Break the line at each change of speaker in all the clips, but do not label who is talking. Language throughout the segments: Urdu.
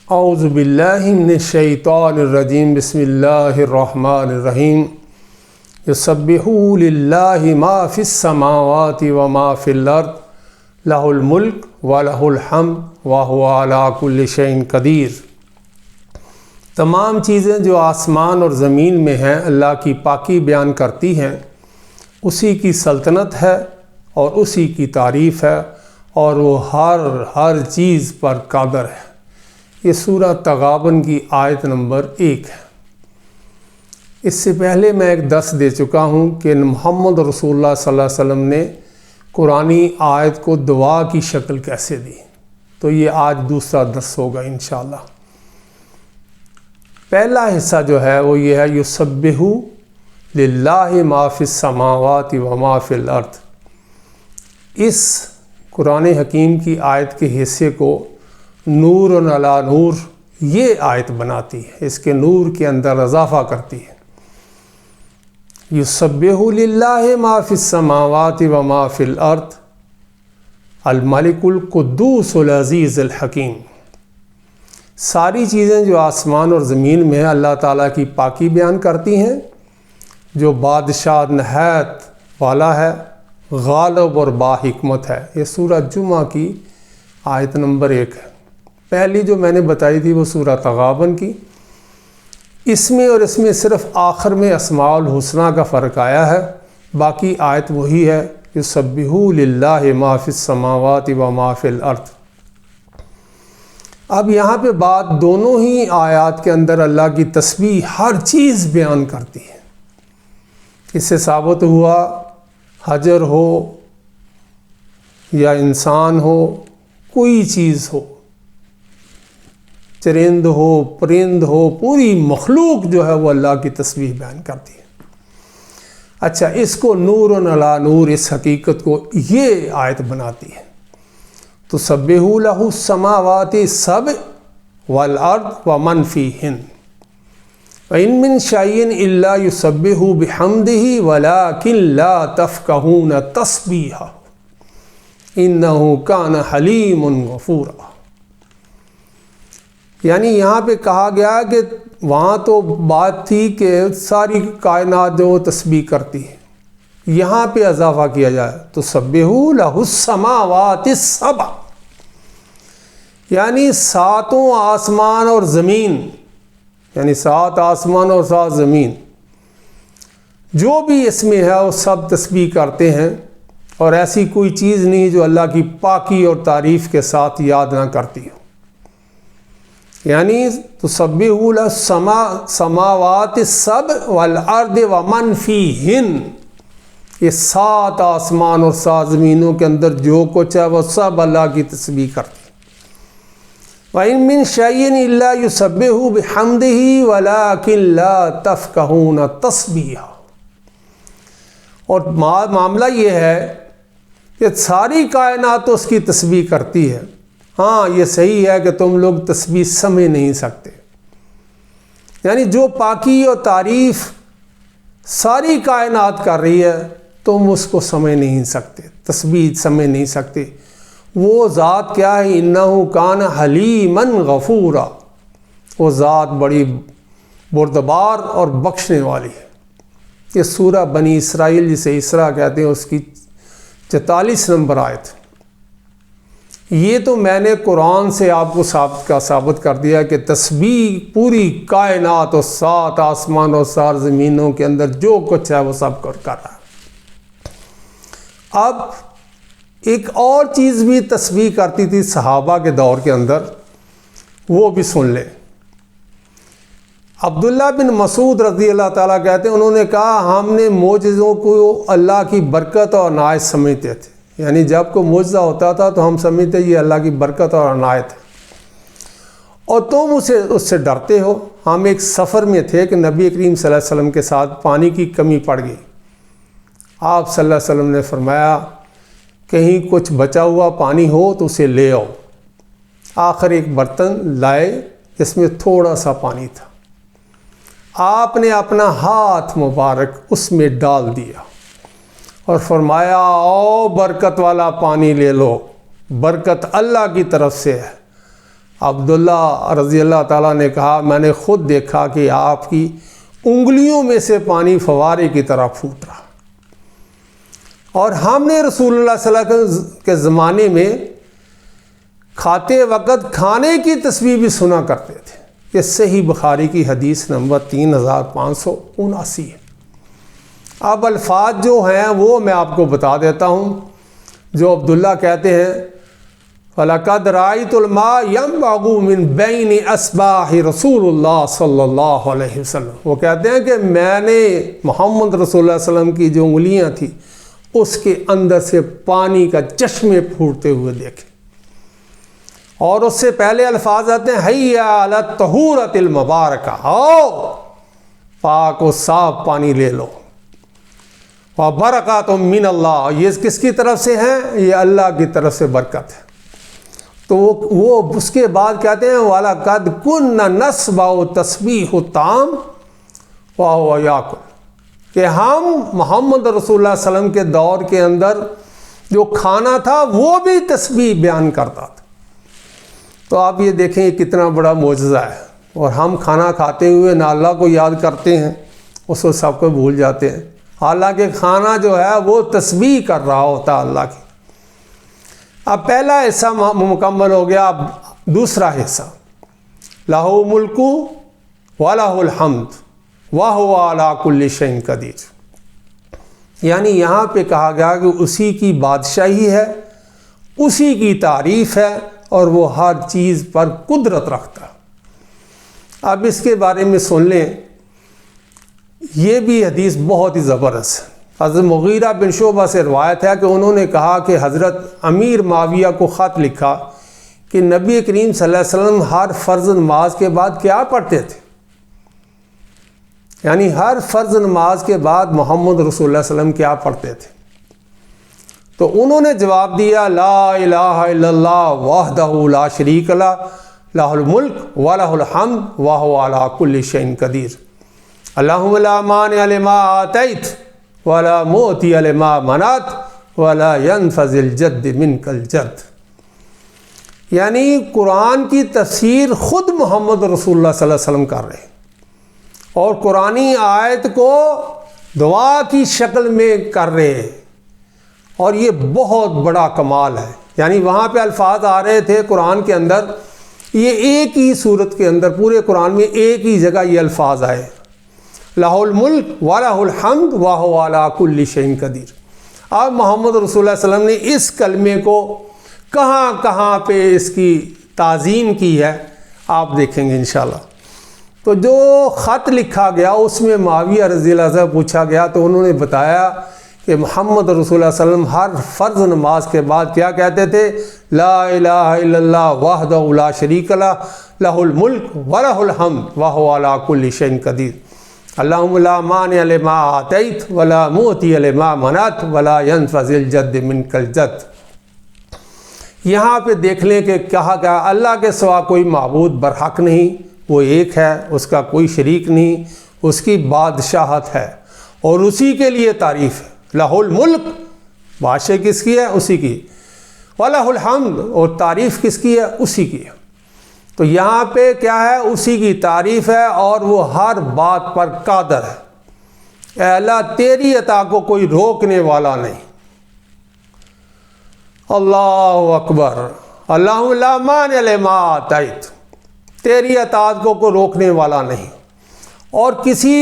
اعوذ باللہ من الشیطان الرجیم بسم اللہ الرحمن الرحیم یسبح للہ ما فی السماوات وما فی الارض لہ الملک ولہ الحمد وہو علی کل شیء قدیر۔ تمام چیزیں جو آسمان اور زمین میں ہیں اللہ کی پاکی بیان کرتی ہیں، اسی کی سلطنت ہے اور اسی کی تعریف ہے اور وہ ہر چیز پر قادر ہے۔ یہ سورہ تغابن کی آیت نمبر 1 ہے۔ اس سے پہلے میں ایک درس دے چکا ہوں کہ محمد رسول اللہ صلی اللہ علیہ وسلم نے قرآنی آیت کو دعا کی شکل کیسے دی، تو یہ آج دوسرا درس ہوگا انشاءاللہ۔ پہلا حصہ جو ہے وہ یہ ہے یسبح للہ ما فی السماوات وما فی الارض۔ اس قرآن حکیم کی آیت کے حصے کو نور علی نور یہ آیت بناتی ہے، اس کے نور کے اندر اضافہ کرتی ہے۔ یسبح للہ ما فی السماوات وما فی الارض الملک القدوس العزیز الحکیم۔ ساری چیزیں جو آسمان اور زمین میں ہیں اللہ تعالیٰ کی پاکی بیان کرتی ہیں، جو بادشاہ نہایت والا ہے، غالب اور باحکمت ہے۔ یہ سورہ جمعہ کی آیت نمبر 1 ہے۔ پہلی جو میں نے بتائی تھی وہ سورہ تغابن کی، اس میں اور اس میں صرف آخر میں اسماء الحسنہ کا فرق آیا ہے، باقی آیت وہی ہے یسبح للہ ما فی السماوات وما فی الارض۔ اب یہاں پہ بات دونوں ہی آیات کے اندر اللہ کی تسبیح ہر چیز بیان کرتی ہے۔ اس سے ثابت ہوا حجر ہو یا انسان ہو، کوئی چیز ہو، چرند ہو پرند ہو، پوری مخلوق جو ہے وہ اللہ کی تسبیح بیان کرتی ہے۔ اچھا، اس کو نور علی نور، اس حقیقت کو یہ آیت بناتی ہے۔ تسبح لہ السماوات السبع والارض ومن فیہن وَإِن مِّن شَيْءٍ إِلَّا يُسَبِّحُ بِحَمْدِهِ وَلَٰكِن لَّا تَفْقَهُونَ تَسْبِيحَهُ إِنَّهُ كَانَ حَلِيمٌ غَفُورًا۔ یعنی یہاں پہ کہا گیا کہ وہاں تو بات تھی کہ ساری کائنات جو تسبیح کرتی ہے، یہاں پہ اضافہ کیا جائے تسبح لہ السماوات السبع، یعنی ساتوں آسمان اور زمین، یعنی 7 آسمان اور 7 زمین، جو بھی اس میں ہے وہ سب تسبیح کرتے ہیں، اور ایسی کوئی چیز نہیں جو اللہ کی پاکی اور تعریف کے ساتھ یاد نہ کرتی ہو۔ یعنی تسبح لہ السماوات السبع والارض ومن فیہن، یہ 7 آسمان اور 7 زمینوں کے اندر جو کچھ ہے وہ سب اللہ کی تسبیح کرتے ہیں۔ وَإِن مِّن شَيْءٍ إِلَّا يُسَبِّحُ بِحَمْدِهِ وَلَٰكِن لَّا تَفْقَهُونَ تَسْبِيحَهُ۔ اور معاملہ یہ ہے کہ ساری کائنات تو اس کی تسبیح کرتی ہے، ہاں یہ صحیح ہے کہ تم لوگ تسبیح سمجھ نہیں سکتے، یعنی جو پاکی اور تعریف ساری کائنات کر رہی ہے تم اس کو سمجھ نہیں سکتے، تسبیح سمجھ نہیں سکتے۔ وہ ذات کیا ہے؟ انہ کان حلیما غفورا، وہ ذات بڑی بردبار اور بخشنے والی ہے۔ یہ سورہ بنی اسرائیل جسے اسراء کہتے ہیں، اس کی 44 نمبر آیت۔ یہ تو میں نے قرآن سے آپ کو ثابت کر دیا کہ تسبیح پوری کائنات اور 7 آسمان اور 7 زمینوں کے اندر جو کچھ ہے وہ سب کر رہا ہے۔ اب ایک اور چیز بھی تسبیح کرتی تھی صحابہ کے دور کے اندر، وہ بھی سن لیں۔ عبداللہ بن مسعود رضی اللہ تعالیٰ کہتے ہیں، انہوں نے کہا ہم نے معجزوں کو اللہ کی برکت اور عنایت سمجھتے تھے، یعنی جب کوئی معجزہ ہوتا تھا تو ہم سمجھتے یہ اللہ کی برکت اور عنایت ہے، اور تم اس سے ڈرتے ہو۔ ہم ایک سفر میں تھے کہ نبی کریم صلی اللہ علیہ وسلم کے ساتھ پانی کی کمی پڑ گئی۔ آپ صلی اللہ علیہ وسلم نے فرمایا کہیں کچھ بچا ہوا پانی ہو تو اسے لے آؤ۔ آخر ایک برتن لائے جس میں تھوڑا سا پانی تھا، آپ نے اپنا ہاتھ مبارک اس میں ڈال دیا اور فرمایا آؤ برکت والا پانی لے لو، برکت اللہ کی طرف سے ہے۔ عبداللہ رضی اللہ تعالیٰ نے کہا میں نے خود دیکھا کہ آپ کی انگلیوں میں سے پانی فوارے کی طرح پھوٹ رہا، اور ہم نے رسول اللہ صلی اللہ علیہ وسلم کے زمانے میں کھاتے وقت کھانے کی تسبیح بھی سنا کرتے تھے۔ یہ صحیح بخاری کی حدیث نمبر 3579 ہے۔ اب الفاظ جو ہیں وہ میں آپ کو بتا دیتا ہوں، جو عبداللہ کہتے ہیں فَلَقَدْ رَأَيْتُ الْمَاءَ يَنْبَعُ مِنْ بَيْنِ أَصْبَاحِ رسول اللہ صلی اللہ علیہ وسلم۔ وہ کہتے ہیں کہ میں نے محمد رسول اللہ علیہ وسلم کی جو انگلیاں تھیں اس کے اندر سے پانی کا چشمے پھوٹتے ہوئے دیکھے، اور اس سے پہلے الفاظ آتے ہیں حَيَّ عَلَى الطَّهُورَةِ الْمُبَارَكَةِ، آؤ پاک و صاف پانی لے لو، وَبَرَكَاتٌ مِّنَ اللَّهِ، یہ کس کی طرف سے ہیں؟ یہ اللہ کی طرف سے برکت ہے۔ تو وہ اس کے بعد کہتے ہیں وَلَقَدْ كُنَّا نَسْمَعُ تَسْبِيحَ الطَّعَامِ وَهُوَ يَأْكُلُ، کہ ہم محمد رسول اللہ صلی اللہ علیہ وسلم کے دور کے اندر جو کھانا تھا وہ بھی تسبیح بیان کرتا تھا۔ تو آپ یہ دیکھیں یہ کتنا بڑا معجزہ ہے، اور ہم کھانا کھاتے ہوئے نہ اللہ کو یاد کرتے ہیں، اس کو سب کو بھول جاتے ہیں، حالانکہ کھانا جو ہے وہ تسبیح کر رہا ہوتا اللہ کی۔ اب پہلا حصہ مکمل ہو گیا، اب دوسرا حصہ لَهُ مُلْكُ وَلَهُ الْحَمْدُ وَهُوَ عَلَىٰ كُلِّ شَيْءٍ قَدِيرٌ، یعنی یہاں پہ کہا گیا کہ اسی کی بادشاہی ہے، اسی کی تعریف ہے، اور وہ ہر چیز پر قدرت رکھتا ہے۔ اب اس کے بارے میں سن لیں، یہ بھی حدیث بہت ہی زبردست ہے۔ حضرت مغیرہ بن شعبہ سے روایت ہے کہ انہوں نے کہا کہ حضرت امیر معاویہ کو خط لکھا کہ نبی کریم صلی اللہ علیہ وسلم ہر فرض نماز کے بعد کیا پڑھتے تھے، یعنی ہر فرض نماز کے بعد محمد رسول اللہ صلی اللہ علیہ وسلم کیا پڑھتے تھے؟ تو انہوں نے جواب دیا لا الہ الا اللہ وحدہ لا شریک لہ لہ الملک ولہ الحمد وہو علی کل شیء قدیر، اللہم لا مانع لما آتیت ولا معطی لما منعت ولا ينفذ الجد منک الجد۔ یعنی قرآن کی تفسیر خود محمد رسول اللہ صلی اللہ علیہ وسلم کر رہے ہیں، اور قرآنی آیت کو دعا کی شکل میں کر رہے ہیں، اور یہ بہت بڑا کمال ہے۔ یعنی وہاں پہ الفاظ آ رہے تھے قرآن کے اندر، یہ ایک ہی صورت کے اندر پورے قرآن میں ایک ہی جگہ یہ الفاظ آئے لہ الملک ولہ الحمد وہو علی کل شیء قدیر۔ اب محمد رسول اللہ صلی اللہ علیہ وسلم نے اس کلمے کو کہاں کہاں پہ اس کی تعظیم کی ہے آپ دیکھیں گے انشاءاللہ۔ تو جو خط لکھا گیا اس میں معاویہ رضی اللہ عنہ سے پوچھا گیا تو انہوں نے بتایا کہ محمد رسول اللہ صلی اللہ علیہ وسلم ہر فرض نماز کے بعد کیا کہتے تھے؟ لا الہ الا اللہ وحدہ لا شریک لہ لہ الملک ولہ الحمد وہو علی کل شیء قدیر، اللہم لا مانع لما آتیت ولا معطی لما منعت ولا ينفذ الجد منک الجد۔ یہاں پہ دیکھ لیں کہ کہا گیا اللہ کے سوا کوئی معبود برحق نہیں، وہ ایک ہے، اس کا کوئی شریک نہیں، اس کی بادشاہت ہے اور اسی کے لیے تعریف ہے۔ لہ الملک، بادشاہ کس کی ہے؟ اسی کی، ولہ الحمد، اور تعریف کس کی ہے؟ اسی کی ہے۔ تو یہاں پہ کیا ہے؟ اسی کی تعریف ہے، اور وہ ہر بات پر قادر ہے۔ اے اللہ تیری عطا کو کوئی روکنے والا نہیں۔ اللہ اکبر، اللہم لا مانع لما آتیت، تیری اطاعت کو کوئی روکنے والا نہیں، اور کسی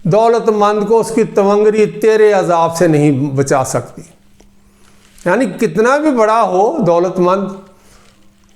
دولت مند کو اس کی تونگری تیرے عذاب سے نہیں بچا سکتی۔ یعنی کتنا بھی بڑا ہو دولت مند،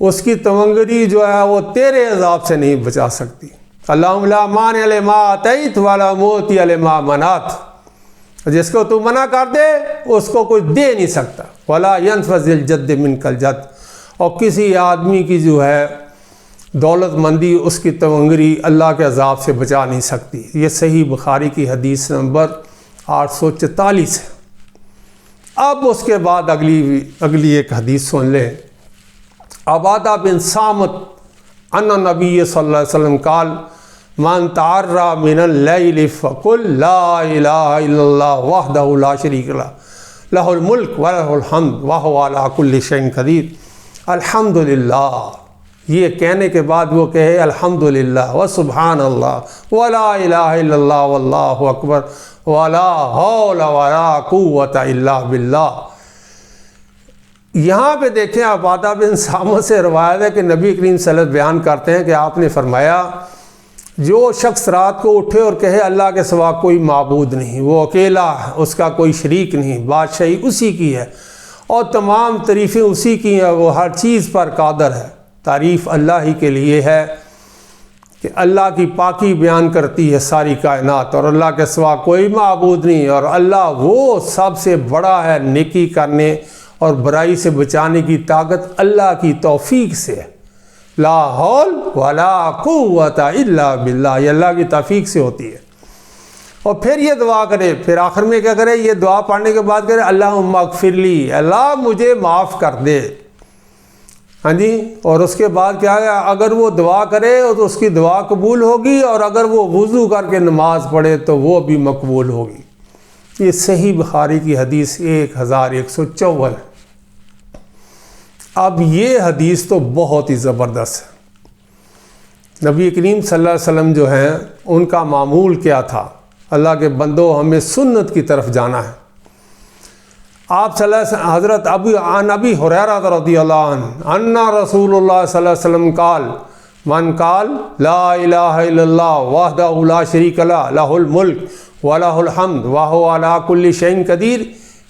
اس کی تونگری جو ہے وہ تیرے عذاب سے نہیں بچا سکتی۔ اللہم لا مانع لما آتیت ولا معطی لما منعت، جس کو تو منع کر دے اس کو کوئی دے نہیں سکتا۔ ولا ينفذ الجد منک الجد، اور کسی آدمی کی جو ہے دولت مندی اس کی تونگری اللہ کے عذاب سے بچا نہیں سکتی۔ یہ صحیح بخاری کی حدیث نمبر 844 ہے۔ اب اس کے بعد اگلی ایک حدیث سن لیں۔ عبادہ بن صامت ان نبی صلی اللہ علیہ وسلم قال من تعرى من اللیل فقل لا الہ الا اللہ وحدہ لا شریک لہ لہ الملک ولہ الحمد وہو علی کل شیء قدیر۔ الحمدللہ، یہ کہنے کے بعد وہ کہے الحمدللہ و سبحان اللہ ولا الہ الا اللہ واللہ اکبر ولا حول ولا قوت الا باللہ۔ یہاں پہ دیکھیں عبادہ بن صامت سے روایت ہے کہ نبی کریم صلی اللہ علیہ وسلم بیان کرتے ہیں کہ آپ نے فرمایا جو شخص رات کو اٹھے اور کہے اللہ کے سوا کوئی معبود نہیں، وہ اکیلا ہے، اس کا کوئی شریک نہیں، بادشاہی اسی کی ہے اور تمام تعریفیں اسی کی ہیں، وہ ہر چیز پر قادر ہے، تعریف اللہ ہی کے لیے ہے کہ اللہ کی پاکی بیان کرتی ہے ساری کائنات اور اللہ کے سوا کوئی معبود نہیں، اور اللہ وہ سب سے بڑا ہے، نیکی کرنے اور برائی سے بچانے کی طاقت اللہ کی توفیق سے ہے، لا حول ولا قوت الا باللہ، یہ اللہ کی توفیق سے ہوتی ہے۔ اور پھر یہ دعا کرے، پھر آخر میں کیا کرے، یہ دعا پڑھنے کے بعد کرے اللہم اغفر لی، اللہ مجھے معاف کر دے، ہاں جی، اور اس کے بعد کیا ہے، اگر وہ دعا کرے تو اس کی دعا قبول ہوگی، اور اگر وہ وضو کر کے نماز پڑھے تو وہ بھی مقبول ہوگی۔ یہ صحیح بخاری کی حدیث 1154 ہے۔ اب یہ حدیث تو بہت ہی زبردست ہے۔ نبی کریم صلی اللہ علیہ وسلم جو ہیں ان کا معمول کیا تھا، اللہ کے بندو ہمیں سنت کی طرف جانا ہے۔ آپ صلی اللہ علیہ وسلم حضرت ابی ہریرہ رضی اللہ عنہ ان رسول اللہ صلی اللہ علیہ وسلم قال من قال لا الہ الا اللہ وحدہ لا شریک لہ لہ الملک ولہ الحمد وہو علی کل شیء قدیر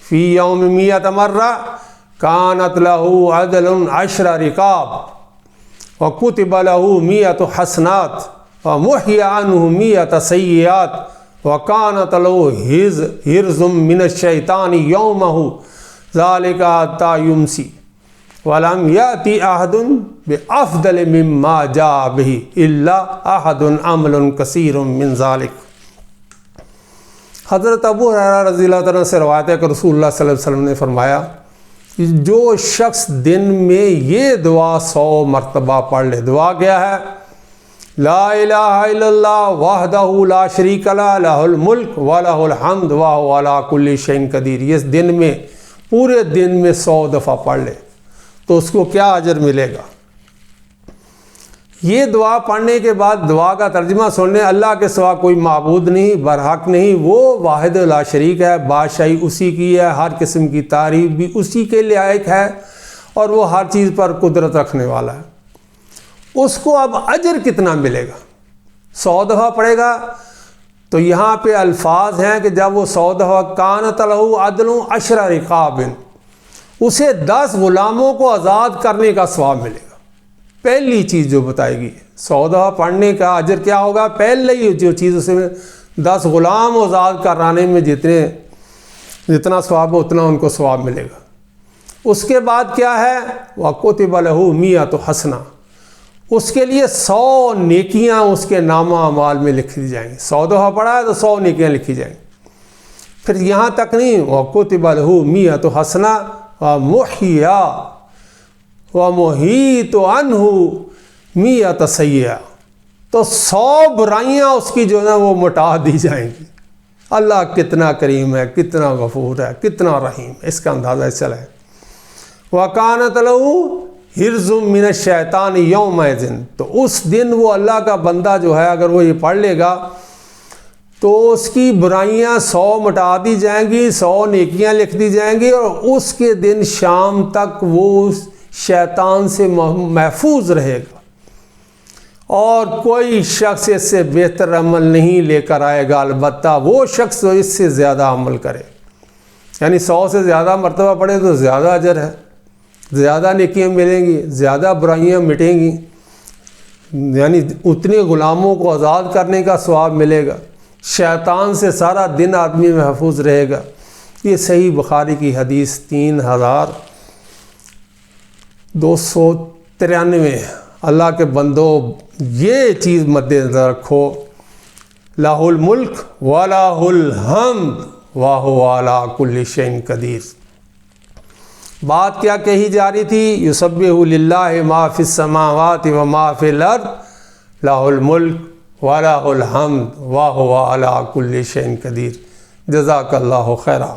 فی یوم 100 مرہ کانت لہ عدل 10 رقاب وکتب لہ 100 حسنات ومحی عنہ 100 سیئات وکانت لہ حرز من الشیطان یومہ ذالک حتی یمسی ولم یأتی احد بافضل مما جاء بہ الا احد عمل کثیر من ذالک۔ حضرت ابو ہریرہ رضی اللہ عنہ سے روایت ہے کہ رسول اللہ صلی اللہ علیہ وسلم نے فرمایا جو شخص دن میں یہ دعا 100 مرتبہ پڑھ لے، دعا کیا ہے، لا الہ الا اللہ وحدہ لا شریک لہ لہ الملک ولہ الحمد وہو علی کل شیء قدیر، یہ دن میں پورے دن میں 100 دفعہ پڑھ لے تو اس کو کیا اجر ملے گا۔ یہ دعا پڑھنے کے بعد دعا کا ترجمہ سننے، اللہ کے سوا کوئی معبود نہیں، برحق نہیں، وہ واحد لا شریک ہے، بادشاہی اسی کی ہے، ہر قسم کی تعریف بھی اسی کے لائق ہے اور وہ ہر چیز پر قدرت رکھنے والا ہے۔ اس کو اب اجر کتنا ملے گا؟ 100 دفعہ پڑھے گا تو یہاں پہ الفاظ ہیں کہ جب وہ 100 دفعہ کانت لہ عدل 10 رقاب، اسے 10 غلاموں کو آزاد کرنے کا ثواب ملے گا۔ پہلی چیز جو بتائے گی 100 دفعہ پڑھنے کا اجر کیا ہوگا، پہلے ہی جو چیز اسے 10 غلام آزاد کرانے میں جتنا ثواب ہو اتنا ان کو ثواب ملے گا۔ اس کے بعد کیا ہے، وَكُتِبَ لَهُ 100 حسنہ، اس کے لیے 100 نیکیاں اس کے نامہ اعمال میں لکھی جائیں گی۔ 100 دفعہ پڑھا ہے تو 100 نیکیاں لکھی جائیں گی۔ پھر یہاں تک نہیں، وَكُتِبَ لَهُ 100 حسنہ وَمُحْيَا وَمُحِيطُ عَنْهُ 100 سیئہ، تو 100 برائیاں اس کی جو ہے وہ مٹا دی جائیں گی۔ اللہ کتنا کریم ہے، کتنا غفور ہے، کتنا رحیم ہے، اس کا اندازہ چلے۔ وَكَانَتْ لَهُ حِرْزٌ مِّنَ الشَّيْطَانِ يَوْمَئِذٍ، تو اس دن وہ اللہ کا بندہ جو ہے اگر وہ یہ پڑھ لے گا تو اس کی برائیاں 100 مٹا دی جائیں گی، 100 نیکیاں لکھ دی جائیں گی، اور اس کے دن شام تک وہ شیطان سے محفوظ رہے گا، اور کوئی شخص اس سے بہتر عمل نہیں لے کر آئے گا، البتہ وہ شخص جو اس سے زیادہ عمل کرے، یعنی 100 سے زیادہ مرتبہ پڑھے تو زیادہ اجر ہے، زیادہ نیکیاں ملیں گی، زیادہ برائیاں مٹیں گی، یعنی اتنے غلاموں کو آزاد کرنے کا ثواب ملے گا، شیطان سے سارا دن آدمی محفوظ رہے گا۔ یہ صحیح بخاری کی حدیث 3293 ہے۔ اللہ کے بندو یہ چیز مد نظر رکھو، لہ الملک ولہ الحمد وہو علی کل شیء قدیر۔ بات کیا کہی جا رہی تھی، یسبح للہ ما فی السماوات و ما فی الارض لہ الملک ولہ الحمد وہو علی کل شیء قدیر۔ جزاک اللہ خیرا۔